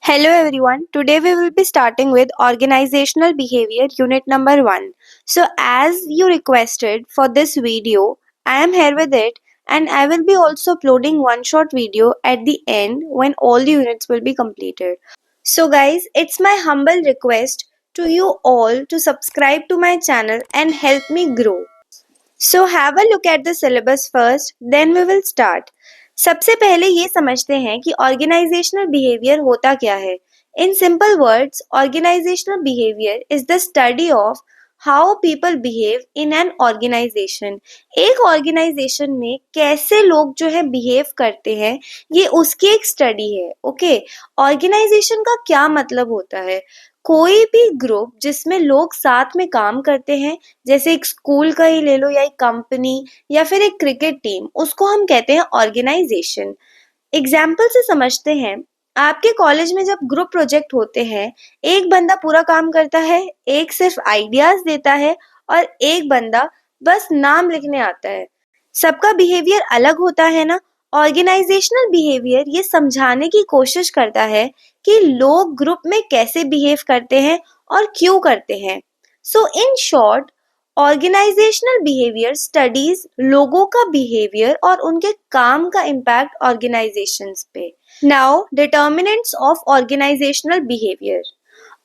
Hello everyone. Today we will be starting with organizational behavior unit number 1. So as you requested for this video, I am here with it and I will be also uploading one short video at the end when all the units will be completed. So guys, it's my humble request to you all to subscribe to my channel and help me grow. So have a look at the syllabus first, then we will start. सबसे पहले ये समझते हैं कि organisational behaviour होता क्या है. In simple words, organisational behaviour is the study of how people behave in an organisation. एक ऑर्गेनाइजेशन में कैसे लोग जो है बिहेव करते हैं, ये उसकी एक स्टडी है. ओके, ऑर्गेनाइजेशन का क्या मतलब होता है? कोई भी ग्रुप जिसमें लोग साथ में काम करते हैं, जैसे एक स्कूल का ही ले लो या एक कंपनी या फिर एक क्रिकेट टीम, उसको हम कहते हैं ऑर्गेनाइजेशन. एग्जाम्पल से समझते हैं. आपके कॉलेज में जब ग्रुप प्रोजेक्ट होते हैं, एक बंदा पूरा काम करता है, एक सिर्फ आइडियाज देता है और एक बंदा बस नाम लिखने आता है. सबका बिहेवियर अलग होता है ना. ऑर्गेनाइजेशनल बिहेवियर ये समझाने की कोशिश करता है कि लोग ग्रुप में कैसे बिहेव करते हैं और क्यों करते हैं. So in short, organisational behaviour studies लोगों का बिहेवियर और उनके काम का इम्पैक्ट ऑर्गेनाइजेशंस पे. Now determinants of organisational behaviour.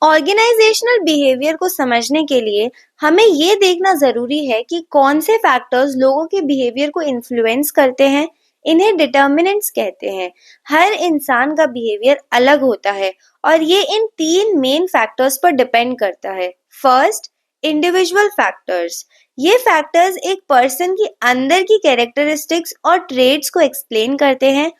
Organisational behaviour को समझने के लिए हमें ये देखना जरूरी है कि कौन से फैक्टर्स लोगों के बिहेवियर को इन्फ्लुएंस करते हैं. इन्हें डिटर्मिनेंट्स कहते हैं. हर इंसान का बिहेवियर अलग होता है और ये इन 3 मेन फैक्टर्स पर डिपेंड करता है. First, individual factors. ये फैक्टर्स एक पर्सन की अंदर की कैरेक्टरिस्टिक्स और ट्रेड्स को एक्सप्लेन करते हैं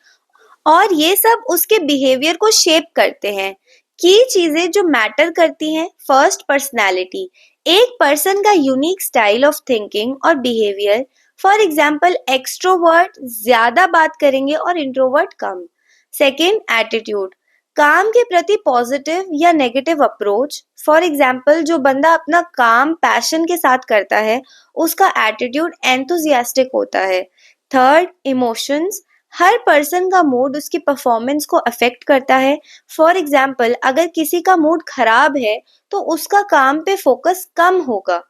और ये सब उसके बिहेवियर को शेप करते हैं. की चीजें जो मैटर करती हैं. First, personality. एक पर्सन का यूनिक स्टाइल ऑफ थिंकिंग और बिहेवियर. फॉर एग्जाम्पल, एक्सट्रोवर्ट ज्यादा बात करेंगे और इंट्रोवर्ट कम. Second, attitude. काम के प्रति पॉजिटिव या नेगेटिव अप्रोच. फॉर एग्जाम्पल, जो बंदा अपना काम पैशन के साथ करता है, उसका एटीट्यूड एंथुजियास्टिक होता है. Third, emotions. हर पर्सन का मूड उसकी परफॉर्मेंस को अफेक्ट करता है. फॉर एग्जाम्पल, अगर किसी का मूड खराब है तो उसका काम पे फोकस कम होगा.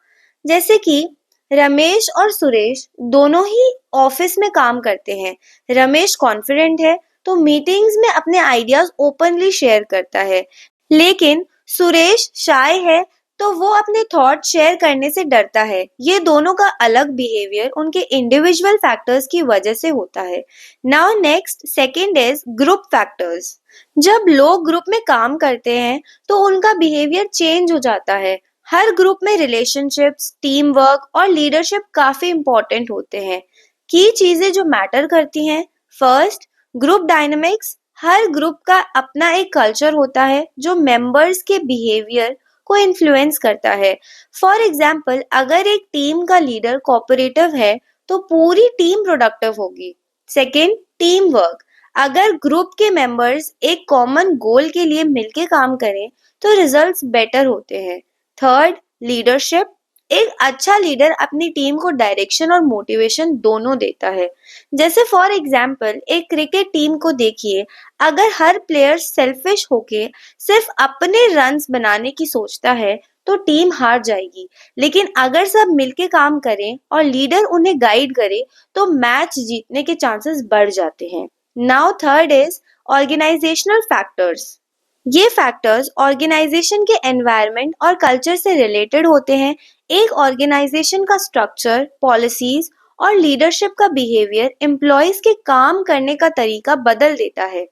जैसे कि रमेश और सुरेश दोनों ही ऑफिस में काम करते हैं. रमेश कॉन्फिडेंट है तो मीटिंग्स में अपने आइडियाज ओपनली शेयर करता है, लेकिन सुरेश शाय है तो वो अपने थॉट शेयर करने से डरता है. ये दोनों का अलग बिहेवियर उनके इंडिविजुअल फैक्टर्स की वजह से होता है. Now next, second is group factors. जब लोग ग्रुप में काम करते हैं तो उनका बिहेवियर चेंज हो जाता है. हर ग्रुप में रिलेशनशिप्स, टीम वर्क और लीडरशिप काफी इंपॉर्टेंट होते हैं. की चीजें जो मैटर करती हैं. First, group dynamics. हर ग्रुप का अपना एक कल्चर होता है जो मेंबर्स के बिहेवियर को इन्फ्लुएंस करता है. फॉर एग्जाम्पल, अगर एक टीम का लीडर कोऑपरेटिव है तो पूरी टीम प्रोडक्टिव होगी. Second, team work. अगर ग्रुप के मेंबर्स एक कॉमन गोल के लिए मिलके काम करें तो रिजल्ट्स बेटर होते हैं. Third, leadership. एक अच्छा लीडर अपनी टीम को डायरेक्शन और मोटिवेशन दोनों देता है. जैसे फॉर एग्जाम्पल, एक क्रिकेट टीम को देखिए. अगर हर प्लेयर सेल्फिश होके सिर्फ अपने रन्स बनाने की सोचता है तो टीम हार जाएगी. लेकिन अगर सब मिलके काम करें और लीडर उन्हें गाइड करे तो मैच जीतने के चांसेस बढ़ जाते हैं. Now third is organisational factors. ये फैक्टर्स ऑर्गेनाइजेशन के एनवायरनमेंट और कल्चर से रिलेटेड होते हैं. एक ऑर्गेनाइजेशन का स्ट्रक्चर, पॉलिसीज और लीडरशिप का बिहेवियर एम्प्लॉयज के काम करने का तरीका बदल देता है.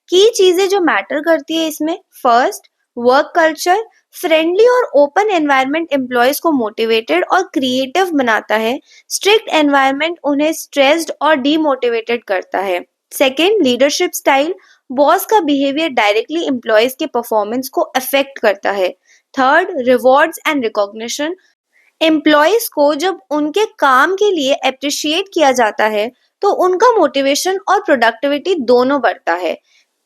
की चीजें जो मैटर करती है इसमें. First, work culture. फ्रेंडली और ओपन एनवायरनमेंट एम्प्लॉयज को मोटिवेटेड और क्रिएटिव बनाता है. स्ट्रिक्ट एनवायरनमेंट उन्हें स्ट्रेस्ड और डीमोटिवेटेड करता है. Second, leadership style. बॉस का बिहेवियर डायरेक्टली एम्प्लॉयज के परफॉर्मेंस को अफेक्ट करता है. Third, rewards and recognition. Employees को जब उनके काम के लिए अप्रिशिएट किया जाता है तो उनका मोटिवेशन और प्रोडक्टिविटी दोनों बढ़ता है.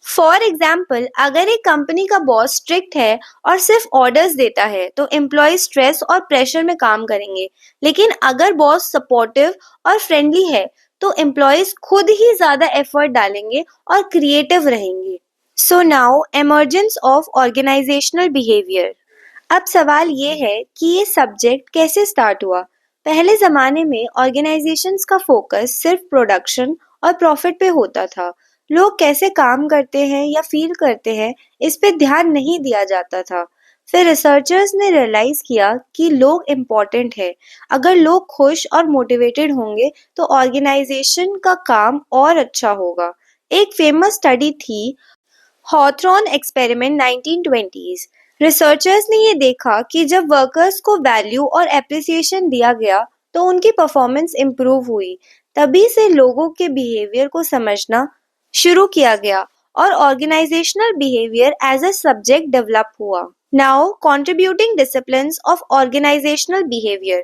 फॉर एग्जाम्पल, अगर एक कंपनी का बॉस स्ट्रिक्ट है और सिर्फ ऑर्डर्स देता है तो एम्प्लॉय स्ट्रेस और प्रेशर में काम करेंगे. लेकिन अगर बॉस सपोर्टिव और फ्रेंडली है तो एम्प्लॉयज खुद ही ज्यादा एफर्ट डालेंगे और क्रिएटिव रहेंगे. So now emergence of organisational behaviour. अब सवाल ये है कि ये सब्जेक्ट कैसे स्टार्ट हुआ। पहले ज़माने में ऑर्गेनाइजेशंस का फोकस सिर्फ प्रोडक्शन और प्रॉफिट पे होता था। लोग कैसे काम करते हैं या फील करते हैं इस पे ध्यान नहीं दिया जाता था। फिर रिसर्चर्स ने रियलाइज किया कि लोग इम्पोर्टेंट है। अगर लोग खुश और मोटिवेटेड होंगे तो ऑर्गेनाइजेशन का काम और अच्छा होगा। एक फेमस स्टडी थी हॉथरॉन एक्सपेरिमेंट 1920s। रिसर्चर्स ने ये देखा कि जब वर्कर्स को वैल्यू और एप्रिसिएशन दिया गया तो उनकी परफॉर्मेंस इम्प्रूव हुई। तभी से लोगों के बिहेवियर को समझना शुरू किया गया और organisational behaviour as a subject develop हुआ। Now contributing disciplines of organisational behaviour.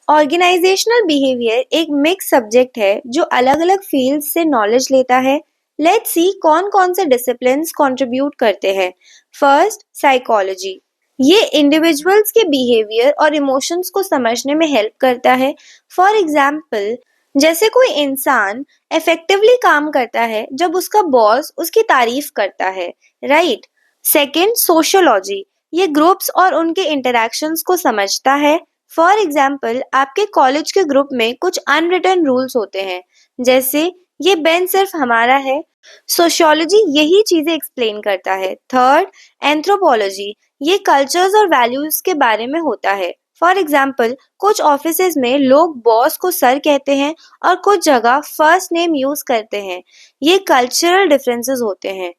Organisational behaviour एक मिक्स सब्जेक्ट है जो अलग-अलग फील्ड्स से नॉलेज लेता है। लेट्स सी कौन कौन से डिसिप्लिन्स कंट्रीब्यूट करते हैं। First, psychology. ये इंडिविजुअल्स के बिहेवियर और इमोशंस को समझने में हेल्प करता है। फॉर एग्जाम्पल, जैसे कोई इंसान इफेक्टिवली काम करता है जब उसका बॉस उसकी तारीफ करता है, राइट? Second, sociology. ये ग्रुप्स और उनके इंटरैक्शंस को समझता है। फॉर एग्जाम्पल, आपके कॉलेज के ग्रुप में कुछ अनरिटन रूल्स होते हैं, जैसे ये बेंच सिर्फ हमारा है। सोशियोलॉजी यही चीजें एक्सप्लेन करता है। Third, anthropology. ये कल्चर्स और वैल्यूज के बारे में होता है। फॉर एग्जाम्पल, कुछ ऑफिसेज में लोग बॉस को सर कहते हैं और कुछ जगह फर्स्ट नेम यूज करते हैं। ये कल्चरल डिफरेंसेस होते हैं।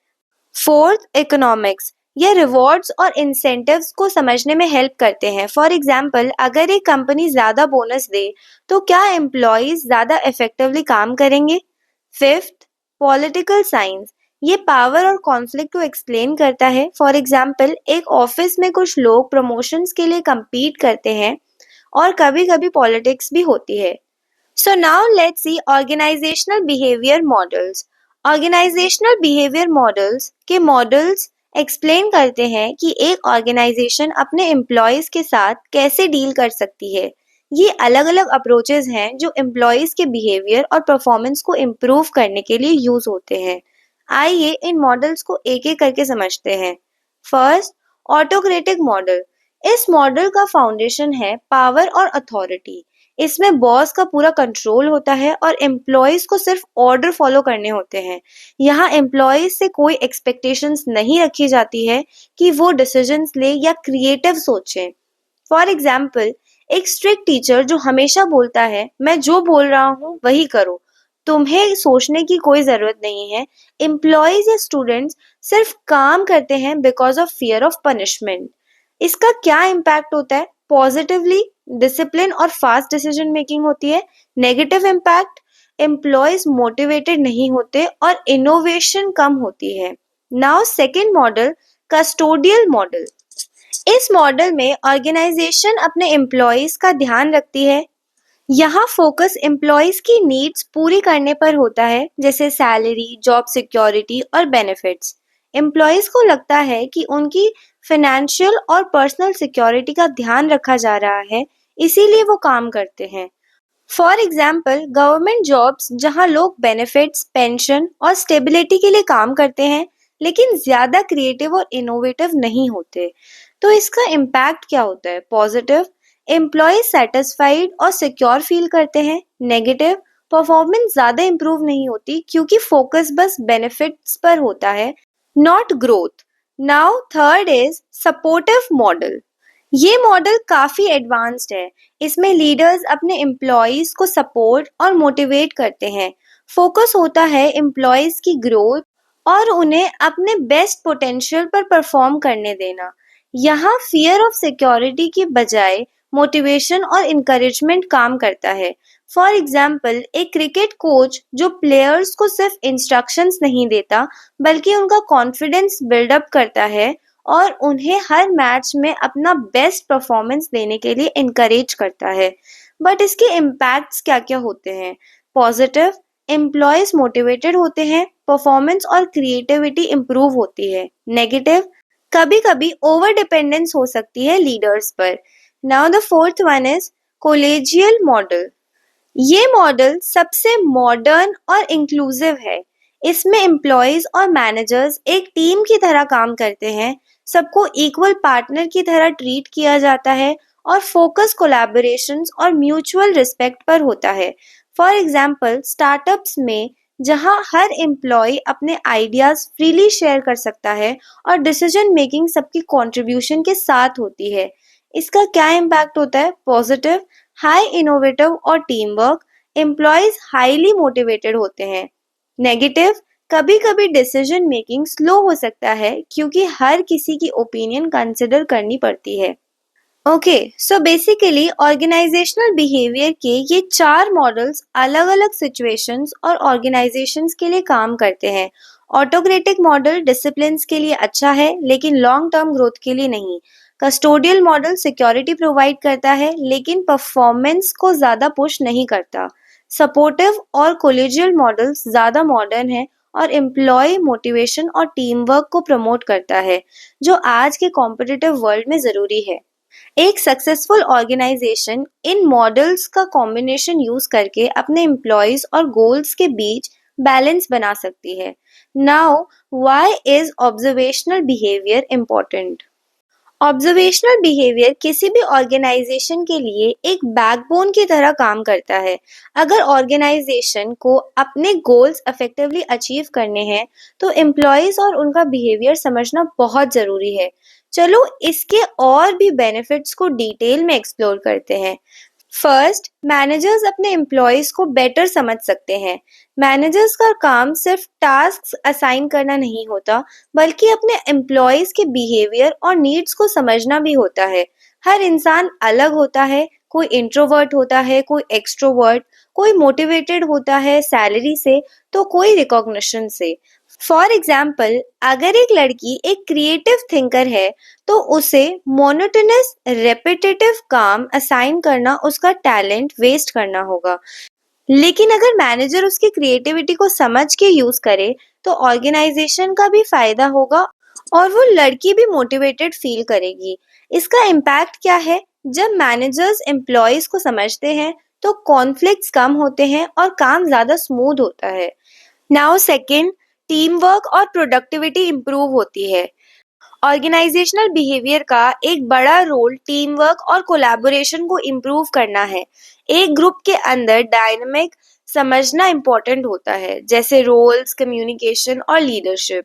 Fourth, economics. ये रिवॉर्ड्स और इंसेंटिव्स को समझने में हेल्प करते हैं। फॉर एग्जाम्पल, अगर एक कंपनी ज्यादा बोनस दे तो क्या एम्प्लॉयज ज्यादा इफेक्टिवली काम करेंगे। Fifth, political science. ये पावर और कॉन्फ्लिक्ट को एक्सप्लेन करता है। फॉर एग्जाम्पल, एक ऑफिस में कुछ लोग प्रमोशंस के लिए compete करते हैं और कभी-कभी पॉलिटिक्स भी होती है। So now let's see organizational behavior models. Organizational behavior models के मॉडल्स एक्सप्लेन करते हैं कि एक ऑर्गेनाइजेशन अपने एम्प्लॉयज के साथ कैसे डील कर सकती है। ये अलग-अलग अप्रोचेस हैं जो एम्प्लॉयज के बिहेवियर और परफॉर्मेंस को इम्प्रूव करने के लिए यूज होते हैं। आइए इन मॉडल्स को एक-एक करके समझते हैं। First, autocratic model. इस मॉडल का फाउंडेशन है पावर और अथॉरिटी। इसमें बॉस का पूरा कंट्रोल होता है और एम्प्लॉयज को सिर्फ ऑर्डर फॉलो करने होते हैं। यहाँ एम्प्लॉयज से कोई एक्सपेक्टेशंस नहीं रखी जाती है कि वो डिसीजंस ले या क्रिएटिव सोचें। फॉर एग्जाम्पल, एक स्ट्रिक्ट टीचर जो हमेशा बोलता है मैं जो बोल रहा हूँ वही करो, तुम्हें सोचने की कोई जरूरत नहीं है। एम्प्लॉयज या स्टूडेंट्स सिर्फ काम करते हैं because of fear of punishment. इसका क्या इम्पैक्ट होता है? पॉजिटिवली डिसिप्लिन और फास्ट डिसीजन मेकिंग होती है। नेगेटिव इम्पैक्ट, एम्प्लॉयज मोटिवेटेड नहीं होते और इनोवेशन कम होती है। Now second model, custodial model. इस मॉडल में ऑर्गेनाइजेशन अपने एम्प्लॉयज का ध्यान रखती है। यहाँ फोकस एम्प्लॉयज की नीड्स पूरी करने पर होता है, जैसे सैलरी, जॉब सिक्योरिटी और बेनिफिट्स। एम्प्लॉयज को लगता है कि उनकी फाइनेंशियल और पर्सनल सिक्योरिटी का ध्यान रखा जा रहा है, इसीलिए वो काम करते हैं। फॉर एग्जाम्पल, गवर्नमेंट जॉब्स जहाँ लोग बेनिफिट्स, पेंशन और स्टेबिलिटी के लिए काम करते हैं, लेकिन ज्यादा क्रिएटिव और इनोवेटिव नहीं होते। तो इसका इम्पैक्ट क्या होता है? पॉजिटिव, एम्प्लॉय सेटिस्फाइड और सिक्योर फील करते हैं। नेगेटिव, परफॉर्मेंस ज्यादा इंप्रूव नहीं होती क्योंकि फोकस बस बेनिफिट्स पर होता है, not growth. Now third is supportive model. ये मॉडल काफी एडवांस्ड है। इसमें लीडर्स अपने एम्प्लॉयज को सपोर्ट और मोटिवेट करते हैं। फोकस होता है एम्प्लॉयज की ग्रोथ और उन्हें अपने बेस्ट पोटेंशियल पर परफॉर्म करने देना। यहाँ फियर ऑफ सिक्योरिटी की बजाय मोटिवेशन और इनकरेजमेंट काम करता है। फॉर एग्जाम्पल, एक क्रिकेट कोच जो प्लेयर्स को सिर्फ इंस्ट्रक्शंस नहीं देता बल्कि उनका कॉन्फिडेंस बिल्डअप करता है और उन्हें हर मैच में अपना बेस्ट परफॉर्मेंस देने के लिए इनकरेज करता है। बट इसके इम्पैक्ट्स क्या क्या होते हैं? पॉजिटिव, एम्प्लॉयज मोटिवेटेड होते हैं, परफॉर्मेंस और क्रिएटिविटी इंप्रूव होती है। नेगेटिव, कभी कभी ओवर डिपेंडेंस हो सकती है लीडर्स पर। Now the fourth one is collegial model. ये मॉडल सबसे मॉडर्न और इंक्लूसिव है। इसमें एम्प्लॉयज और मैनेजर्स एक टीम की तरह काम करते हैं, सबको इक्वल पार्टनर की तरह ट्रीट किया जाता है और फोकस कोलैबोरेशंस और म्यूचुअल रिस्पेक्ट पर होता है। फॉर एग्जांपल, स्टार्टअप्स में जहां हर एम्प्लॉय अपने आइडियाज फ्रीली शेयर कर सकता है और डिसीजन मेकिंग सबकी कंट्रीब्यूशन के साथ होती है। इसका क्या इम्पैक्ट होता है? पॉजिटिव, हाई इनोवेटिव और team work, employees highly motivated होते हैं। नेगेटिव, कभी-कभी डिसीजन मेकिंग स्लो हो सकता है क्योंकि हर किसी की ओपिनियन कंसिडर करनी पड़ती है। Okay, so basically organisational behaviour के ये 4 मॉडल्स अलग-अलग सिचुएशंस और ऑर्गेनाइजेशंस के लिए काम करते हैं। ऑटोक्रेटिक मॉडल डिसिप्लिन्स के लिए अच्छा है, लेकिन लॉन्ग टर्म ग्रोथ के लिए नहीं। कस्टोडियल मॉडल सिक्योरिटी प्रोवाइड करता है, लेकिन परफॉर्मेंस को ज़्यादा पुश नहीं करता। सपोर्टिव और कोलेजियल मॉडल्स ज़्यादा मॉडर्न है और एम्प्लॉय मोटिवेशन और टीम वर्क को प्रमोट करता है, जो आज के कॉम्पिटिटिव वर्ल्ड में ज़रूरी है। एक सक्सेसफुल ऑर्गेनाइजेशन इन मॉडल्स का कॉम्बिनेशन यूज करके अपने एम्प्लॉयज और गोल्स के बीच बैलेंस बना सकती है। Now, why is observational behaviour important? Observational behaviour किसी भी ऑर्गेनाइजेशन के लिए एक बैकबोन की तरह काम करता है। अगर ऑर्गेनाइजेशन को अपने गोल्स इफेक्टिवली अचीव करने हैं, तो एम्प्लॉयज और उनका बिहेवियर समझना बहुत जरूरी है। चलो इसके और भी बेनिफिट्स को डिटेल में एक्सप्लोर करते हैं। फर्स्ट, मैनेजर्स अपने एम्प्लॉयज को बेटर समझ सकते हैं। मैनेजर्स का काम सिर्फ टास्क असाइन करना नहीं होता, बल्कि अपने एम्प्लॉयज के बिहेवियर और नीड्स को समझना भी होता है। हर इंसान अलग होता है, कोई इंट्रोवर्ट होता है, कोई एक्सट्रोवर्ट, कोई मोटिवेटेड होता है सैलरी से, तो कोई रिकॉग्निशन से। फॉर एग्जाम्पल, अगर एक लड़की एक क्रिएटिव थिंकर है, तो उसे मोनोटोनस रेपिटेटिव काम असाइन करना उसका टैलेंट वेस्ट करना होगा। लेकिन अगर मैनेजर उसकी क्रिएटिविटी को समझ के यूज करे, तो ऑर्गेनाइजेशन का भी फायदा होगा और वो लड़की भी मोटिवेटेड फील करेगी। इसका इम्पैक्ट क्या है? जब मैनेजर्स एम्प्लॉयज को समझते हैं, तो कॉन्फ्लिक्ट्स कम होते हैं और काम ज्यादा स्मूथ होता है। नाउ सेकंड, टीम वर्क और प्रोडक्टिविटी इंप्रूव होती है। ऑर्गेनाइजेशनल बिहेवियर का एक बड़ा रोल टीम वर्क और कोलैबोरेशन को इम्प्रूव करना है। एक ग्रुप के अंदर डायनामिक समझना इम्पोर्टेंट होता है, जैसे रोल्स, कम्युनिकेशन और लीडरशिप।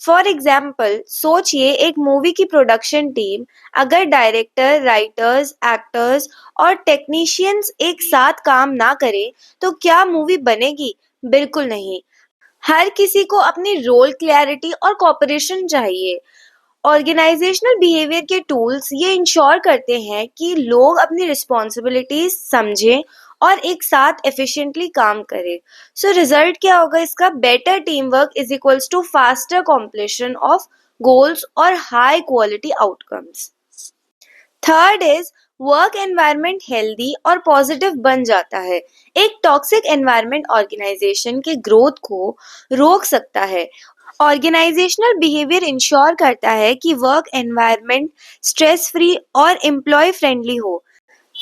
फॉर एग्जाम्पल, सोचिए एक मूवी की प्रोडक्शन टीम, अगर डायरेक्टर, राइटर्स, एक्टर्स और टेक्नीशियंस एक साथ काम ना करे, तो क्या मूवी बनेगी? बिल्कुल नहीं। हर किसी को अपनी रोल क्लैरिटी और कॉपरेशन चाहिए। ऑर्गेनाइजेशनल बिहेवियर के टूल्स ये इंश्योर करते हैं कि लोग अपनी रिस्पॉन्सिबिलिटीज समझें और एक साथ एफिशिएंटली काम करें। सो रिजल्ट क्या होगा इसका? Better team work is equals to faster completion of goals और high quality outcomes. Third is work environment healthy और पॉजिटिव बन जाता है। एक टॉक्सिक एनवायरनमेंट ऑर्गेनाइजेशन के ग्रोथ को रोक सकता है। ऑर्गेनाइजेशनल बिहेवियर इंश्योर करता है कि वर्क एनवायरनमेंट स्ट्रेस फ्री और एम्प्लॉय फ्रेंडली हो।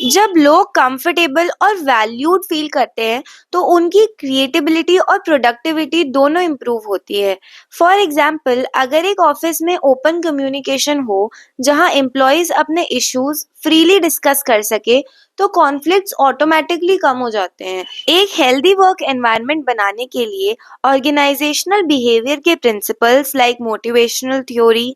जब लोग कंफर्टेबल और वैल्यूड फील करते हैं, तो उनकी क्रिएटिबिलिटी और प्रोडक्टिविटी दोनों इम्प्रूव होती है। फॉर एग्जाम्पल, अगर एक ऑफिस में ओपन कम्युनिकेशन हो, जहां एम्प्लॉयज अपने इश्यूज फ्रीली डिस्कस कर सके, तो कॉन्फ्लिक्ट्स ऑटोमेटिकली कम हो जाते हैं। एक हेल्दी वर्क एनवायरनमेंट बनाने के लिए ऑर्गेनाइजेशनल बिहेवियर के प्रिंसिपल्स लाइक मोटिवेशनल थ्योरी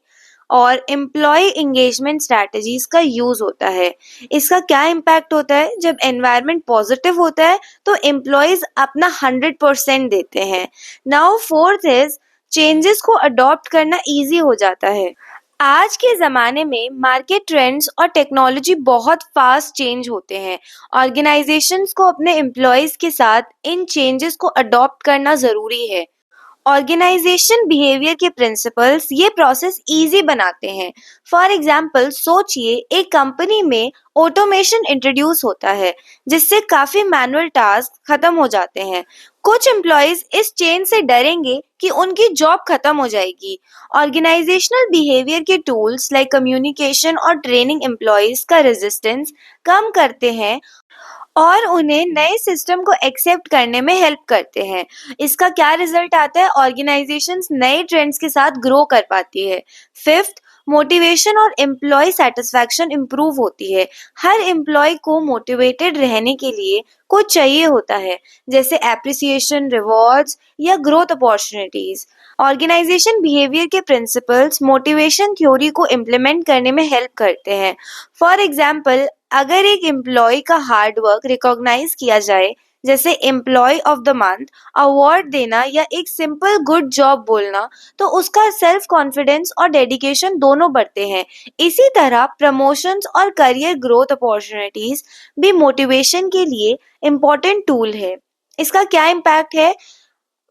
और एम्प्लॉय एंगेजमेंट स्ट्रैटेजीज का यूज होता है। इसका क्या इम्पैक्ट होता है? जब एनवायरनमेंट पॉजिटिव होता है, तो एम्प्लॉयज अपना 100% देते हैं। नाउ फोर्थ इज चेंजेस को अडॉप्ट करना इजी हो जाता है। आज के ज़माने में मार्केट ट्रेंड्स और टेक्नोलॉजी बहुत फास्ट चेंज होते हैं। ऑर्गेनाइजेशंस को अपने एम्प्लॉयज के साथ इन चेंजेस को अडॉप्ट करना ज़रूरी है। ऑर्गेनाइजेशन बिहेवियर के प्रिंसिपल्स ये प्रोसेस इजी बनाते हैं। फॉर एग्जाम्पल, सोचिए एक कंपनी में ऑटोमेशन इंट्रोड्यूस होता है, जिससे काफी मैनुअल टास्क खत्म हो जाते हैं। कुछ एम्प्लॉयज इस चेंज से डरेंगे कि उनकी जॉब खत्म हो जाएगी। ऑर्गेनाइजेशनल बिहेवियर के टूल्स लाइक कम्युनिकेशन और ट्रेनिंग एम्प्लॉयज का रेजिस्टेंस कम करते हैं और उन्हें नए सिस्टम को एक्सेप्ट करने में हेल्प करते हैं। इसका क्या रिजल्ट आता है? ऑर्गेनाइजेशंस नए ट्रेंड्स के साथ ग्रो कर पाती है। फिफ्थ, मोटिवेशन और एम्प्लॉय सेटिस्फैक्शन इम्प्रूव होती है। हर एम्प्लॉय को मोटिवेटेड रहने के लिए कुछ चाहिए होता है, जैसे एप्रिसिएशन, रिवॉर्ड्स या ग्रोथ अपॉर्चुनिटीज। ऑर्गेनाइजेशन बिहेवियर के प्रिंसिपल्स मोटिवेशन थ्योरी को इम्प्लीमेंट करने में हेल्प करते हैं। फॉर एग्जाम्पल, अगर एक एम्प्लॉय का हार्ड वर्क रिकॉग्नाइज किया जाए, जैसे employee of the month award देना या एक सिंपल गुड जॉब बोलना, तो उसका सेल्फ कॉन्फिडेंस और डेडिकेशन दोनों बढ़ते हैं। इसी तरह प्रमोशंस और करियर ग्रोथ अपॉर्चुनिटीज भी मोटिवेशन के लिए इम्पोर्टेंट टूल है। इसका क्या इम्पैक्ट है?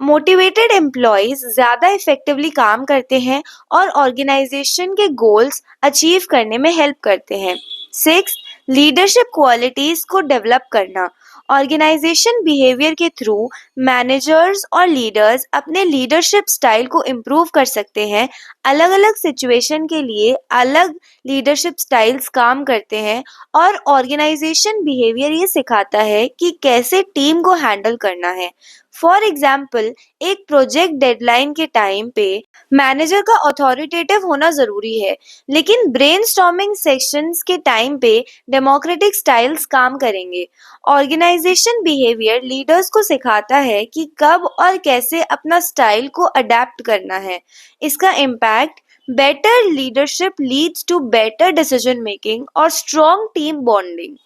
मोटिवेटेड एम्प्लॉयज ज्यादा इफेक्टिवली काम करते हैं और ऑर्गेनाइजेशन के गोल्स अचीव करने में हेल्प करते हैं। सिक्स, लीडरशिप क्वालिटीज को डेवलप करना। ऑर्गेनाइजेशन बिहेवियर के थ्रू मैनेजर्स और लीडर्स अपने लीडरशिप स्टाइल को इम्प्रूव कर सकते हैं। अलग अलग सिचुएशन के लिए अलग लीडरशिप स्टाइल्स काम करते हैं और ऑर्गेनाइजेशन बिहेवियर ये सिखाता है कि कैसे टीम को हैंडल करना है। फॉर एग्जाम्पल, एक प्रोजेक्ट डेडलाइन के टाइम पे मैनेजर का अथॉरिटेटिव होना जरूरी है, लेकिन ब्रेनस्टॉर्मिंग सेशंस के टाइम पे डेमोक्रेटिक स्टाइल्स काम करेंगे। ऑर्गेनाइजेशन बिहेवियर लीडर्स को सिखाता है कि कब और कैसे अपना स्टाइल को अडेप्ट करना है। इसका impact, better leadership leads to better decision making और strong team bonding.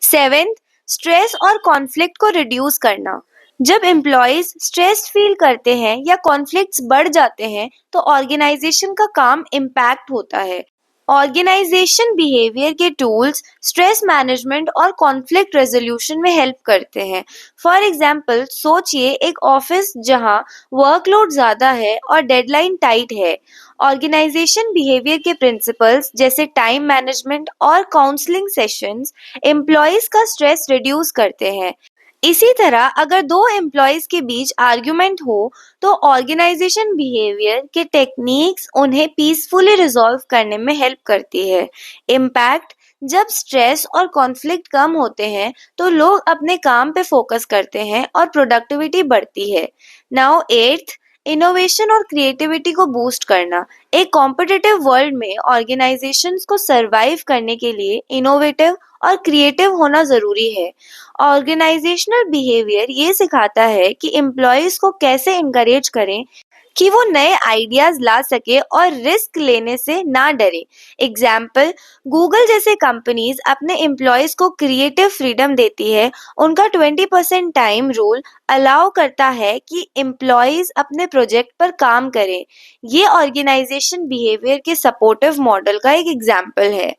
Seventh, stress और कॉन्फ्लिक्ट को रिड्यूस करना। जब एम्प्लॉयज स्ट्रेस फील करते हैं या कॉन्फ्लिक्ट्स बढ़ जाते हैं, तो ऑर्गेनाइजेशन का काम इम्पैक्ट होता है। ऑर्गेनाइजेशन बिहेवियर के टूल्स स्ट्रेस मैनेजमेंट और कॉन्फ्लिक्ट रेजोल्यूशन में हेल्प करते हैं। फॉर एग्जाम्पल, सोचिए एक ऑफिस जहां वर्कलोड ज्यादा है और डेडलाइन टाइट है। ऑर्गेनाइजेशन बिहेवियर के प्रिंसिपल्स जैसे टाइम मैनेजमेंट और काउंसलिंग सेशंस एम्प्लॉयज का स्ट्रेस रिड्यूस करते हैं। इसी तरह अगर दो एम्प्लॉयज के बीच आर्ग्यूमेंट हो, तो ऑर्गेनाइजेशन बिहेवियर के टेक्निक्स उन्हें पीसफुली रिजॉल्व करने में हेल्प करती है। इम्पैक्ट, जब स्ट्रेस और कॉन्फ्लिक्ट कम होते हैं, तो लोग अपने काम पे फोकस करते हैं और प्रोडक्टिविटी बढ़ती है। नाउ एट्थ, इनोवेशन और क्रिएटिविटी को बूस्ट करना। एक कॉम्पिटिटिव वर्ल्ड में ऑर्गेनाइजेशंस को सरवाइव करने के लिए इनोवेटिव और क्रिएटिव होना जरूरी है। ऑर्गेनाइजेशनल बिहेवियर ये सिखाता है कि एम्प्लॉयज को कैसे इनकरेज करें कि वो नए आइडियाज ला सके और रिस्क लेने से ना डरे। एग्जाम्पल, गूगल जैसे कंपनीज अपने एम्प्लॉयज को क्रिएटिव फ्रीडम देती है। उनका 20% टाइम रूल अलाउ करता है कि एम्प्लॉयज अपने प्रोजेक्ट पर काम करें। ये ऑर्गेनाइजेशन बिहेवियर के सपोर्टिव मॉडल का एक एग्जाम्पल है।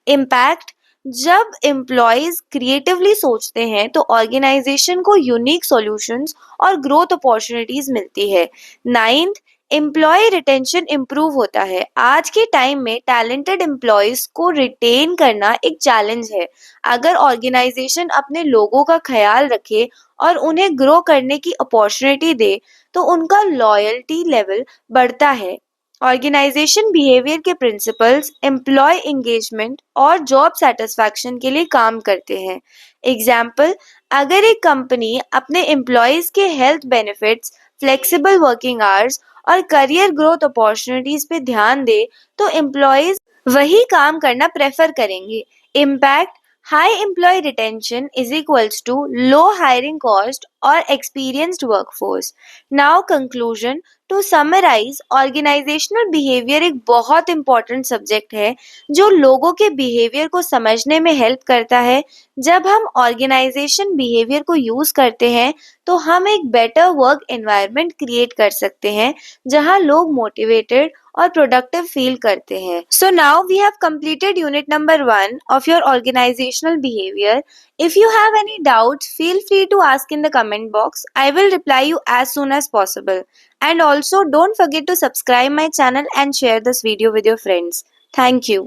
इम्पैक्ट, जब एम्प्लॉयज क्रिएटिवली सोचते हैं, तो ऑर्गेनाइजेशन को यूनिक सॉल्यूशंस और ग्रोथ अपॉर्चुनिटीज मिलती है। नाइन्थ, एम्प्लॉय रिटेंशन इम्प्रूव होता है। आज के टाइम में टैलेंटेड एम्प्लॉयज को रिटेन करना एक चैलेंज है। अगर ऑर्गेनाइजेशन अपने लोगों का ख्याल रखे और उन्हें ग्रो करने की अपॉर्चुनिटी दे, तो उनका लॉयल्टी लेवल बढ़ता है। ऑर्गेनाइजेशन बिहेवियर के प्रिंसिपल्स एम्प्लॉय एंगेजमेंट और जॉब सेटिस्फैक्शन के लिए काम करते हैं। एग्जाम्पल, अगर एक कंपनी अपने एम्प्लॉयज के health benefits, flexible working hours और करियर ग्रोथ अपॉर्चुनिटीज पे ध्यान दे, तो एम्प्लॉयज वही काम करना प्रेफर करेंगे। Impact, high employee retention is equals to low hiring cost और experienced workforce. Now conclusion, to summarise, organisational behaviour एक बहुत इंपॉर्टेंट सब्जेक्ट है जो लोगों के बिहेवियर को समझने में हेल्प करता है। जब हम ऑर्गेनाइजेशन बिहेवियर को यूज करते हैं, तो हम एक बेटर वर्क एनवायरनमेंट क्रिएट कर सकते हैं जहां लोग मोटिवेटेड और प्रोडक्टिव फील करते हैं। So now we have completed unit number 1 of your organizational behavior. If you have any doubts, feel free to ask in the comment box. I will reply you as soon as possible. And also don't forget to subscribe my channel and share this video with your friends. Thank you.